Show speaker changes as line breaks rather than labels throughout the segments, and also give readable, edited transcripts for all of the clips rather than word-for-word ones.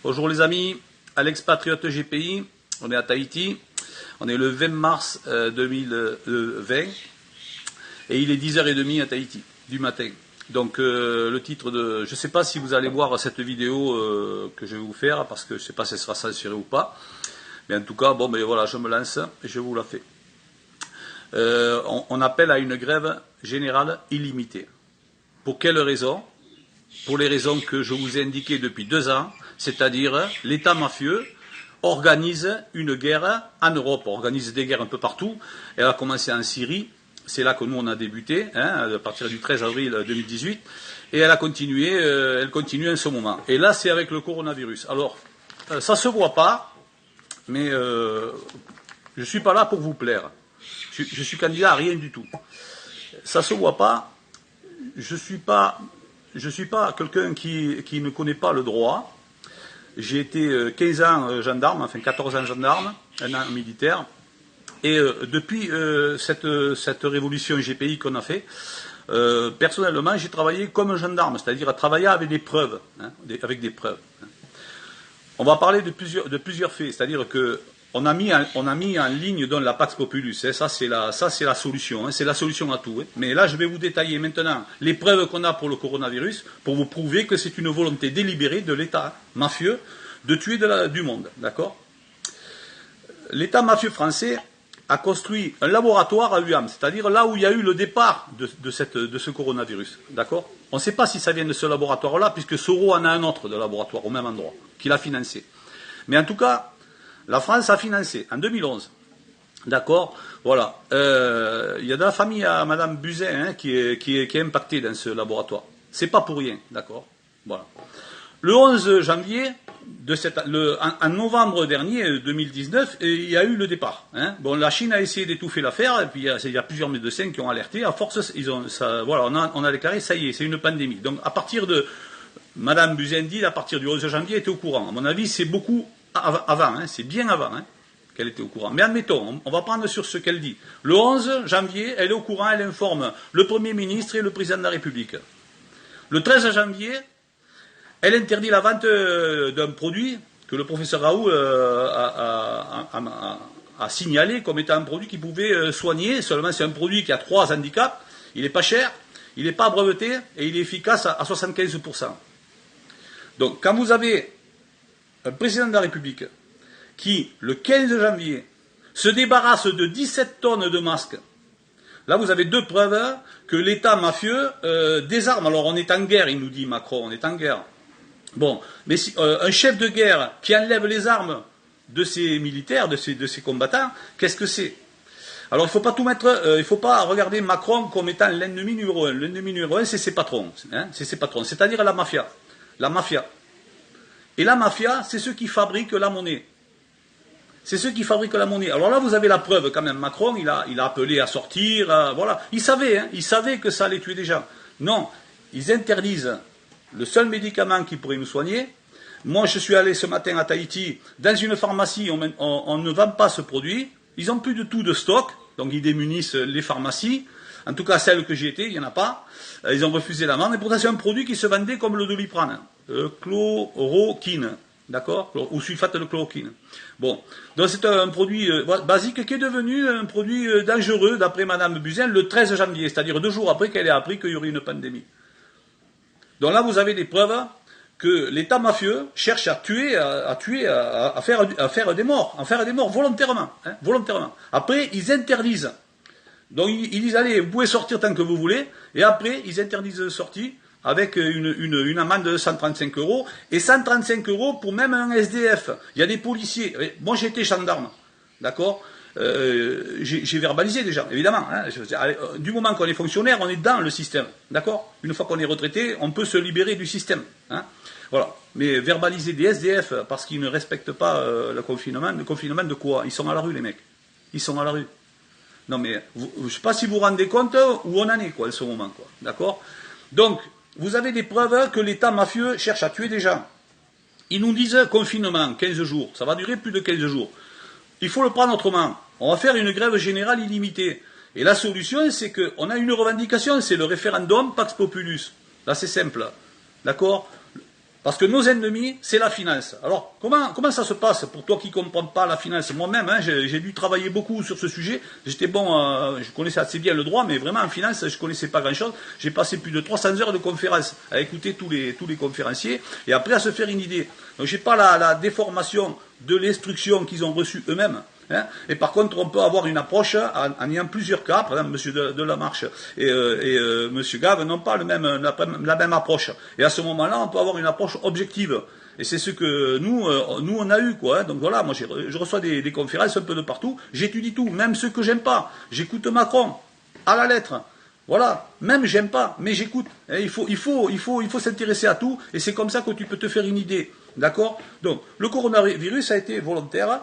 Bonjour les amis, Alex Patriote GPI, on est à Tahiti, on est le 20 mars 2020 et il est 10h30 à Tahiti du matin. Donc le titre de... Je ne sais pas si vous allez voir cette vidéo que je vais vous faire parce que je ne sais pas si elle sera censurée ou pas. Mais en tout cas, bon ben voilà, je me lance et je vous la fais. On appelle à une grève générale illimitée. Pour quelles raisons? Pour les raisons que je vous ai indiquées depuis 2 ans, c'est-à-dire l'État mafieux organise une guerre en Europe, organise des guerres un peu partout. Elle a commencé en Syrie, c'est là que nous on a débuté, à partir du 13 avril 2018, et elle continue en ce moment. Et là c'est avec le coronavirus. Alors, ça se voit pas, mais je ne suis pas là pour vous plaire. Je suis candidat à rien du tout. Ça se voit pas, je suis pas quelqu'un qui ne connaît pas le droit. J'ai été 15 ans gendarme, enfin 14 ans gendarme, 1 an militaire. Et depuis cette révolution GPI qu'on a fait, personnellement, j'ai travaillé comme gendarme, c'est-à-dire à travailler avec des preuves. On va parler de plusieurs faits, c'est-à-dire que on a mis en ligne dans la Pax Populus, ça c'est la solution, c'est la solution à tout. Mais là je vais vous détailler maintenant les preuves qu'on a pour le coronavirus, pour vous prouver que c'est une volonté délibérée de l'État mafieux de tuer du monde, d'accord? L'État mafieux français a construit un laboratoire à Wuhan, c'est-à-dire là où il y a eu le départ de ce coronavirus, d'accord? On ne sait pas si ça vient de ce laboratoire-là, puisque Soro en a un autre de laboratoire au même endroit, qu'il a financé. Mais en tout cas, la France a financé en 2011. D'accord? Voilà. Il y a de la famille à Madame Buzyn qui est impactée dans ce laboratoire. C'est pas pour rien. D'accord? Voilà. Le 11 janvier, en novembre dernier, 2019, il y a eu le départ. Bon, la Chine a essayé d'étouffer l'affaire, et puis il y a plusieurs médecins qui ont alerté. À force, on a déclaré, ça y est, c'est une pandémie. Donc, à partir de... Madame Buzyn dit, à partir du 11 janvier, elle était au courant. À mon avis, c'est beaucoup avant, c'est bien avant qu'elle était au courant. Mais admettons, on va prendre sur ce qu'elle dit. Le 11 janvier, elle est au courant, elle informe le Premier ministre et le Président de la République. Le 13 janvier, elle interdit la vente d'un produit que le professeur Raoult a signalé comme étant un produit qui pouvait soigner. Seulement, c'est un produit qui a 3 handicaps. Il n'est pas cher, il n'est pas breveté et il est efficace à 75%. Donc, quand vous avez un président de la République qui, le 15 janvier, se débarrasse de 17 tonnes de masques, là vous avez 2 preuves que l'État mafieux désarme. Alors on est en guerre, il nous dit Macron, on est en guerre. Bon, mais si, un chef de guerre qui enlève les armes de ses militaires, de ses combattants, qu'est-ce que c'est? Alors il ne faut pas tout mettre, il ne faut pas regarder Macron comme étant l'ennemi numéro 1. L'ennemi numéro 1, c'est ses patrons, c'est-à-dire la mafia. La mafia. Et la mafia, c'est ceux qui fabriquent la monnaie. C'est ceux qui fabriquent la monnaie. Alors là, vous avez la preuve quand même. Macron, il a appelé à sortir, voilà. Il savait que ça allait tuer des gens. Non, ils interdisent le seul médicament qui pourrait nous soigner. Moi, je suis allé ce matin à Tahiti, dans une pharmacie, on ne vend pas ce produit. Ils n'ont plus de tout de stock, donc ils démunissent les pharmacies. En tout cas, celles que j'ai été, il n'y en a pas. Ils ont refusé la vente. Et pourtant, c'est un produit qui se vendait comme le Doliprane. Chloroquine. D'accord? Ou sulfate de chloroquine. Bon. Donc, c'est un produit basique qui est devenu un produit dangereux, d'après Madame Buzyn, le 13 janvier. C'est-à-dire 2 jours après qu'elle ait appris qu'il y aurait une pandémie. Donc là, vous avez des preuves que l'État mafieux cherche à faire des morts volontairement. Volontairement. Après, ils interdisent. Donc ils disent, allez, vous pouvez sortir tant que vous voulez, et après, ils interdisent la sortie avec une amende de 135 €, et 135 € pour même un SDF. Il y a des policiers. Moi, j'étais gendarme, d'accord? J'ai verbalisé déjà, évidemment. Du moment qu'on est fonctionnaire, on est dans le système, d'accord? Une fois qu'on est retraité, on peut se libérer du système. Voilà. Mais verbaliser des SDF parce qu'ils ne respectent pas le confinement de quoi? Ils sont à la rue, les mecs. Ils sont à la rue. Non mais, je ne sais pas si vous vous rendez compte où on en est, en ce moment, quoi. D'accord? Donc, vous avez des preuves que l'État mafieux cherche à tuer des gens. Ils nous disent confinement, 15 jours. Ça va durer plus de 15 jours. Il faut le prendre autrement. On va faire une grève générale illimitée. Et la solution, c'est qu'on a une revendication, c'est le référendum Pax Populus. Là, c'est simple. D'accord? Parce que nos ennemis, c'est la finance. Alors, comment ça se passe pour toi qui ne comprends pas la finance? Moi-même, hein, j'ai dû travailler beaucoup sur ce sujet. J'étais bon, je connaissais assez bien le droit, mais vraiment en finance, je ne connaissais pas grand-chose. J'ai passé plus de 300 heures de conférences à écouter tous les conférenciers et après à se faire une idée. Donc, je n'ai pas la déformation de l'instruction qu'ils ont reçue eux-mêmes. Hein, et par contre, on peut avoir une approche en ayant plusieurs cas. Par exemple, M. Delamarche et M. Gave n'ont pas la même approche. Et à ce moment-là, on peut avoir une approche objective. Et c'est ce que nous on a eu, quoi. Hein. Donc voilà, moi, je reçois des conférences un peu de partout. J'étudie tout, même ceux que j'aime pas. J'écoute Macron à la lettre. Voilà, même j'aime pas, mais j'écoute. Il faut s'intéresser à tout, et c'est comme ça que tu peux te faire une idée. D'accord? Donc, le coronavirus a été volontaire.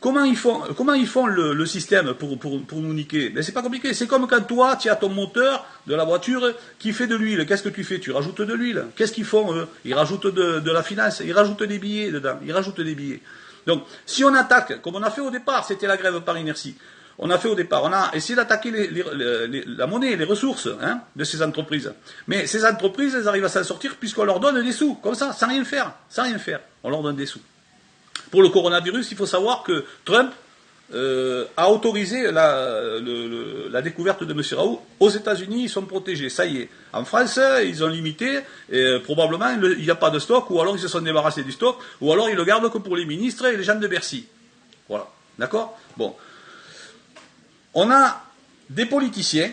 Comment ils font le système pour nous niquer? Ben, c'est pas compliqué. C'est comme quand toi, tu as ton moteur de la voiture qui fait de l'huile. Qu'est-ce que tu fais? Tu rajoutes de l'huile. Qu'est-ce qu'ils font, eux? Ils rajoutent de la finance. Ils rajoutent des billets dedans. Ils rajoutent des billets. Donc, si on attaque, comme on a fait au départ, c'était la grève par inertie. On a fait au départ, on a essayé d'attaquer la monnaie, les ressources de ces entreprises. Mais ces entreprises, elles arrivent à s'en sortir puisqu'on leur donne des sous, comme ça, sans rien faire. Sans rien faire. On leur donne des sous. Pour le coronavirus, il faut savoir que Trump a autorisé la découverte de M. Raoult. Aux États-Unis, ils sont protégés, ça y est. En France, ils ont limité, et probablement il n'y a pas de stock, ou alors ils se sont débarrassés du stock, ou alors ils le gardent que pour les ministres et les gens de Bercy. Voilà, d'accord? Bon. On a des politiciens,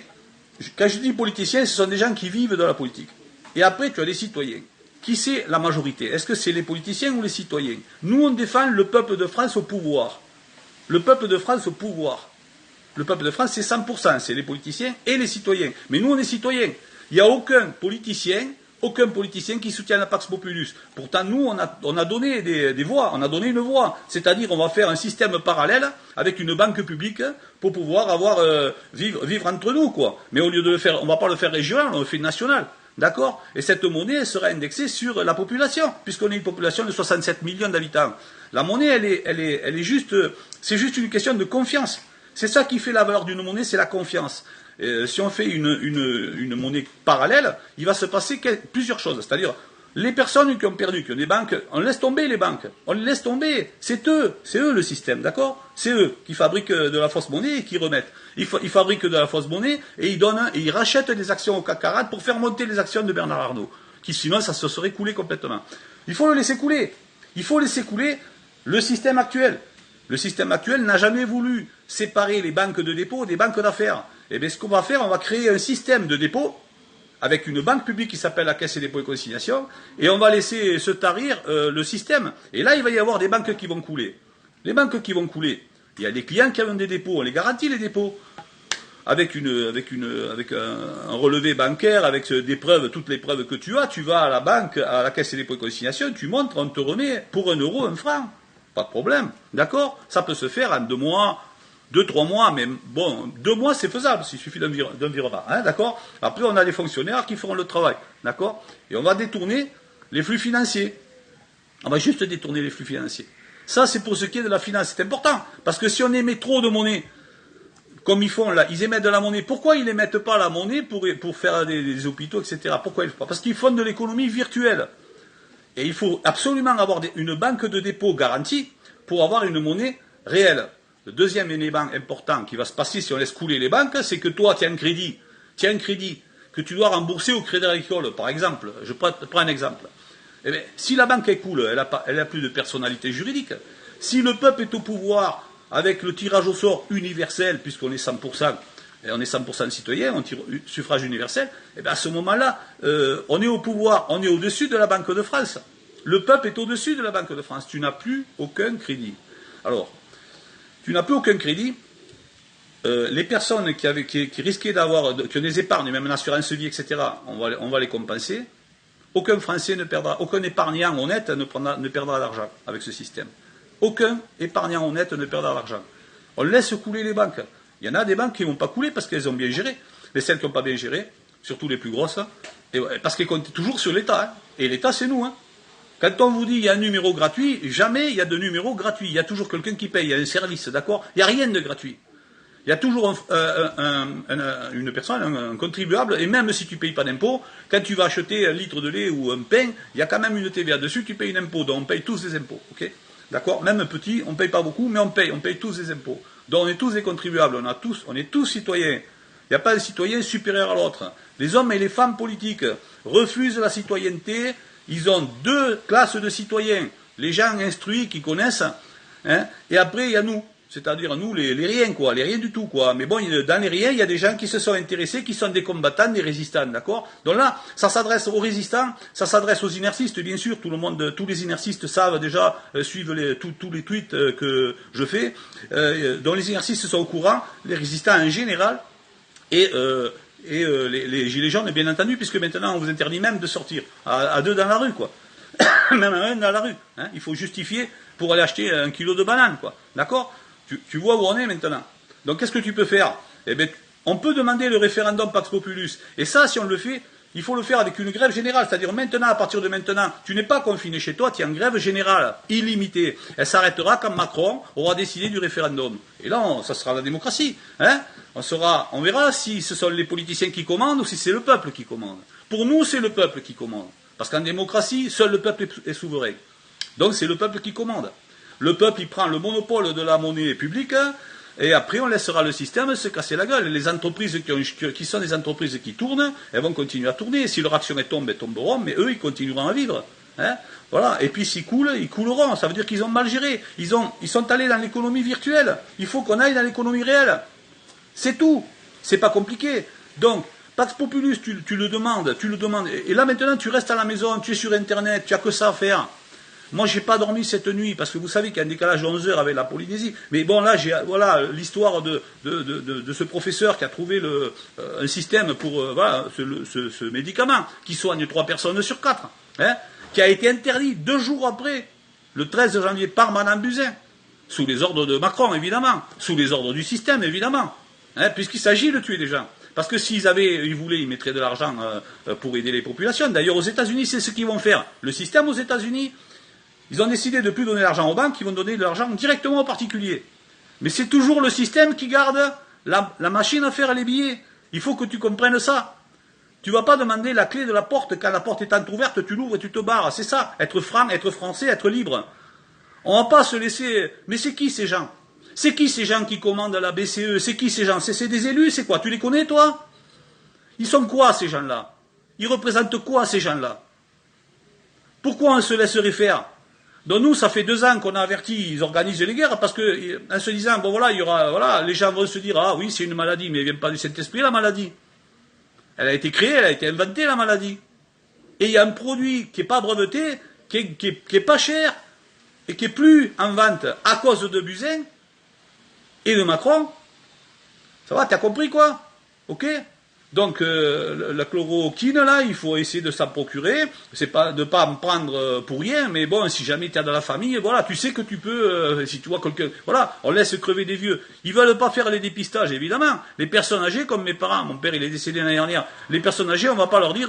quand je dis politiciens, ce sont des gens qui vivent de la politique. Et après, tu as des citoyens. Qui c'est la majorité? Est-ce que c'est les politiciens ou les citoyens? Nous, on défend le peuple de France au pouvoir. Le peuple de France au pouvoir. Le peuple de France, c'est 100%, c'est les politiciens et les citoyens. Mais nous, on est citoyens. Il n'y a aucun politicien qui soutient la Pax Populus. Pourtant, nous, on a donné des voix, on a donné une voix. C'est-à-dire, on va faire un système parallèle avec une banque publique pour pouvoir vivre entre nous, quoi. Mais au lieu de le faire, on ne va pas le faire régional, on le fait national. D'accord? Et cette monnaie, elle sera indexée sur la population, puisqu'on est une population de 67 millions d'habitants. La monnaie, elle est juste, c'est juste une question de confiance. C'est ça qui fait la valeur d'une monnaie, c'est la confiance. Si on fait une monnaie parallèle, il va se passer plusieurs choses. C'est-à-dire, les personnes qui ont perdu, qui ont des banques, on laisse tomber les banques. On les laisse tomber. C'est eux le système, d'accord? C'est eux qui fabriquent de la fausse monnaie et qui remettent. Ils fabriquent de la fausse monnaie et ils rachètent des actions au CAC 40 pour faire monter les actions de Bernard Arnault. Qui sinon, ça se serait coulé complètement. Il faut le laisser couler. Il faut laisser couler le système actuel. Le système actuel n'a jamais voulu séparer les banques de dépôt des banques d'affaires. Et bien, ce qu'on va faire, on va créer un système de dépôt avec une banque publique qui s'appelle la Caisse des dépôts et consignations, et on va laisser se tarir le système. Et là, il va y avoir des banques qui vont couler. Les banques qui vont couler, il y a des clients qui ont des dépôts, on les garantit les dépôts. Avec un relevé bancaire, avec des preuves, toutes les preuves que tu as, tu vas à la banque, à la Caisse des dépôts et consignations, tu montres, on te remet pour 1 euro, 1 franc. Pas de problème, d'accord? Ça peut se faire en 2 mois, 2-3 mois, mais bon, 2 mois c'est faisable, il suffit d'un virement, hein, d'accord? Après on a les fonctionnaires qui feront le travail, d'accord? Et on va détourner les flux financiers. On va juste détourner les flux financiers. Ça c'est pour ce qui est de la finance, c'est important, parce que si on émet trop de monnaie, comme ils font là, ils émettent de la monnaie, pourquoi ils n'émettent pas la monnaie pour faire des hôpitaux, etc. Pourquoi ils ne font pas? Parce qu'ils font de l'économie virtuelle. Et il faut absolument avoir une banque de dépôt garantie pour avoir une monnaie réelle. Le deuxième élément important qui va se passer si on laisse couler les banques, c'est que toi, tu as un crédit que tu dois rembourser au Crédit Agricole, par exemple. Je prends un exemple. Eh bien, si la banque est cool, elle a plus de personnalité juridique. Si le peuple est au pouvoir avec le tirage au sort universel, puisqu'on est 100%, et on est 100% citoyens, on tire suffrage universel, et bien à ce moment-là, on est au pouvoir, on est au-dessus de la Banque de France. Le peuple est au-dessus de la Banque de France. Tu n'as plus aucun crédit. Alors, tu n'as plus aucun crédit. Les personnes qui risquaient d'avoir, qui ont des épargnes, même une assurance vie, etc., on va les compenser. Aucun Français ne perdra, aucun épargnant honnête ne perdra d'argent avec ce système. Aucun épargnant honnête ne perdra d'argent. On laisse couler les banques. Il y en a des banques qui ne vont pas couler parce qu'elles ont bien géré. Mais celles qui n'ont pas bien géré, surtout les plus grosses, parce qu'elles comptent toujours sur l'État. Hein. Et l'État, c'est nous. Hein. Quand on vous dit il y a un numéro gratuit, jamais il y a de numéro gratuit. Il y a toujours quelqu'un qui paye. Il y a un service, d'accord? Il n'y a rien de gratuit. Il y a toujours une personne, un contribuable, et même si tu ne payes pas d'impôt, quand tu vas acheter un litre de lait ou un pain, il y a quand même une TVA dessus, tu payes un impôt, donc on paye tous des impôts. Okay, d'accord? Même petit, on ne paye pas beaucoup, mais on paye tous des impôts. Donc on est tous des contribuables, on est tous citoyens. Il n'y a pas de citoyen supérieur à l'autre. Les hommes et les femmes politiques refusent la citoyenneté, ils ont deux classes de citoyens. Les gens instruits qui connaissent, hein, et après il y a nous. C'est-à-dire nous, les riens, quoi, les riens du tout, quoi. Mais bon, dans les riens, il y a des gens qui se sont intéressés, qui sont des combattants, des résistants, d'accord? Donc là, ça s'adresse aux résistants, ça s'adresse aux inercistes, bien sûr. Tout le monde, tous les inercistes savent déjà, suivent tous les tweets que je fais. Donc les inercistes sont au courant, les résistants en général, et les gilets jaunes, bien entendu, puisque maintenant on vous interdit même de sortir à deux dans la rue, quoi. Même à un dans la rue. Hein. Il faut justifier pour aller acheter 1 kilo de bananes, quoi. D'accord? Tu vois où on est maintenant. Donc qu'est-ce que tu peux faire? Eh bien, on peut demander le référendum Pax Populus. Et ça, si on le fait, il faut le faire avec une grève générale. C'est-à-dire maintenant, à partir de maintenant, tu n'es pas confiné chez toi, tu es en grève générale, illimitée. Elle s'arrêtera quand Macron aura décidé du référendum. Et là, ça sera la démocratie. Hein, on verra si ce sont les politiciens qui commandent ou si c'est le peuple qui commande. Pour nous, c'est le peuple qui commande. Parce qu'en démocratie, seul le peuple est souverain. Donc c'est le peuple qui commande. Le peuple, il prend le monopole de la monnaie publique, et après, on laissera le système se casser la gueule. Les entreprises qui sont des entreprises qui tournent, elles vont continuer à tourner. Si leur action tombe, elles tomberont, mais eux, ils continueront à vivre. Hein, voilà. Et puis, s'ils coulent, ils couleront. Ça veut dire qu'ils ont mal géré. Ils sont allés dans l'économie virtuelle. Il faut qu'on aille dans l'économie réelle. C'est tout. C'est pas compliqué. Donc, Pax Populus, tu le demandes. Et là, maintenant, tu restes à la maison, tu es sur Internet, tu n'as que ça à faire. Moi, j'ai pas dormi cette nuit, parce que vous savez qu'il y a un décalage de 11 heures avec la Polynésie. Mais bon, là, voilà l'histoire de ce professeur qui a trouvé un système pour ce médicament, qui soigne 3 personnes sur 4, hein, qui a été interdit 2 jours après, le 13 janvier, par Madame Buzyn, sous les ordres de Macron, évidemment, sous les ordres du système, évidemment, hein, puisqu'il s'agit de tuer des gens. Parce que s'ils voulaient, ils mettraient de l'argent pour aider les populations. D'ailleurs, aux États-Unis, c'est ce qu'ils vont faire. Le système aux États-Unis, ils ont décidé de ne plus donner l'argent aux banques, ils vont donner de l'argent directement aux particuliers. Mais c'est toujours le système qui garde la machine à faire les billets. Il faut que tu comprennes ça. Tu ne vas pas demander la clé de la porte quand la porte est entrouverte, tu l'ouvres et tu te barres. C'est ça, être franc, être français, être libre. On ne va pas se laisser... Mais c'est qui ces gens? C'est qui ces gens qui commandent la BCE? C'est qui ces gens? C'est des élus, c'est quoi? Tu les connais, toi? Ils sont quoi, ces gens-là? Ils représentent quoi, ces gens-là? Pourquoi on se laisserait faire? Donc nous, ça fait 2 ans qu'on a averti, ils organisent les guerres, parce que, en se disant, bon voilà, il y aura, voilà, les gens vont se dire, ah oui, c'est une maladie, mais elle vient pas du Saint-Esprit, la maladie. Elle a été créée, elle a été inventée, la maladie. Et il y a un produit qui n'est pas breveté, qui est pas cher, et qui est plus en vente à cause de Buzyn et de Macron. Ça va, t'as compris, quoi? Ok? Donc, la chloroquine, là, il faut essayer de s'en procurer. C'est pas de pas en prendre pour rien, mais bon, si jamais tu as dans la famille, voilà, tu sais que tu peux, si tu vois quelqu'un, voilà, on laisse crever des vieux. Ils veulent pas faire les dépistages, évidemment. Les personnes âgées, comme mes parents, mon père, il est décédé l'année dernière. Les personnes âgées, on va pas leur dire,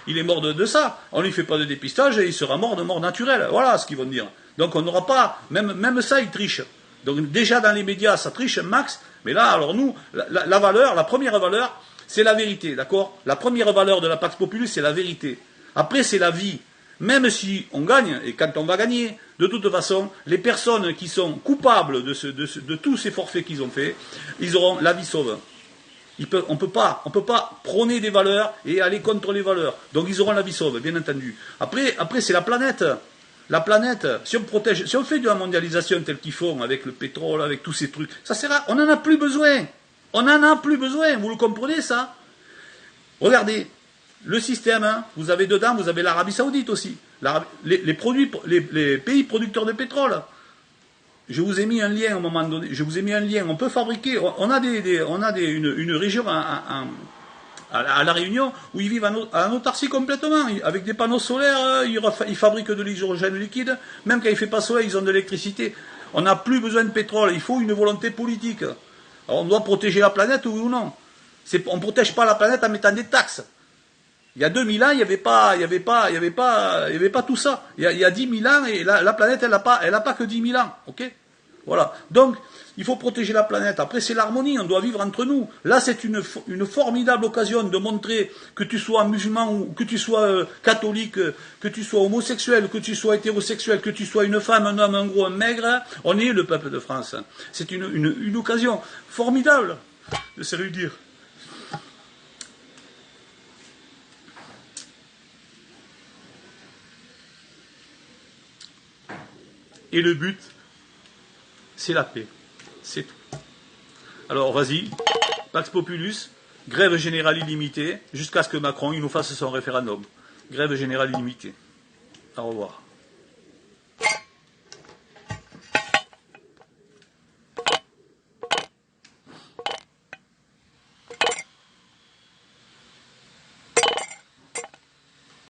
il est mort de ça. On lui fait pas de dépistage et il sera mort de mort naturelle. Voilà ce qu'ils vont dire. Donc, on n'aura pas, même ça, ils trichent. Donc, déjà dans les médias, ça triche un max. Mais là, alors nous, la valeur, la première valeur, c'est la vérité, d'accord? La première valeur de la Pax Populus, c'est la vérité. Après, c'est la vie. Même si on gagne, et quand on va gagner, de toute façon, les personnes qui sont coupables de tous ces forfaits qu'ils ont faits, ils auront la vie sauve. On ne peut pas prôner des valeurs et aller contre les valeurs. Donc ils auront la vie sauve, bien entendu. Après c'est la planète. La planète, si on fait de la mondialisation telle qu'ils font, avec le pétrole, avec tous ces trucs, ça sert à... On n'en a plus besoin. On n'en a plus besoin, vous le comprenez ça? Regardez, le système, hein, vous avez dedans, vous avez l'Arabie Saoudite aussi. Les pays producteurs de pétrole. Je vous ai mis un lien au moment donné, on peut fabriquer, on a une région à La Réunion où ils vivent en autarcie complètement, avec des panneaux solaires, ils fabriquent de l'hydrogène liquide, même quand il ne fait pas soleil, ils ont de l'électricité. On n'a plus besoin de pétrole, il faut une volonté politique. Alors on doit protéger la planète, oui ou non? On ne protège pas la planète en mettant des taxes. Il y a 2000 ans, il n'y avait pas tout ça. Il y a 10 000 ans, et la planète, elle n'a pas que 10 000 ans. Ok? Voilà. Donc, il faut protéger la planète. Après, c'est l'harmonie, on doit vivre entre nous. Là, c'est une formidable occasion de montrer que tu sois musulman ou que tu sois catholique, que tu sois homosexuel, que tu sois hétérosexuel, que tu sois une femme, un homme, un gros, un maigre. On est le peuple de France. C'est une occasion formidable de se réunir. Et le but, c'est la paix. C'est tout. Alors, vas-y, Pax Populus, grève générale illimitée, jusqu'à ce que Macron il nous fasse son référendum. Grève générale illimitée. Au revoir.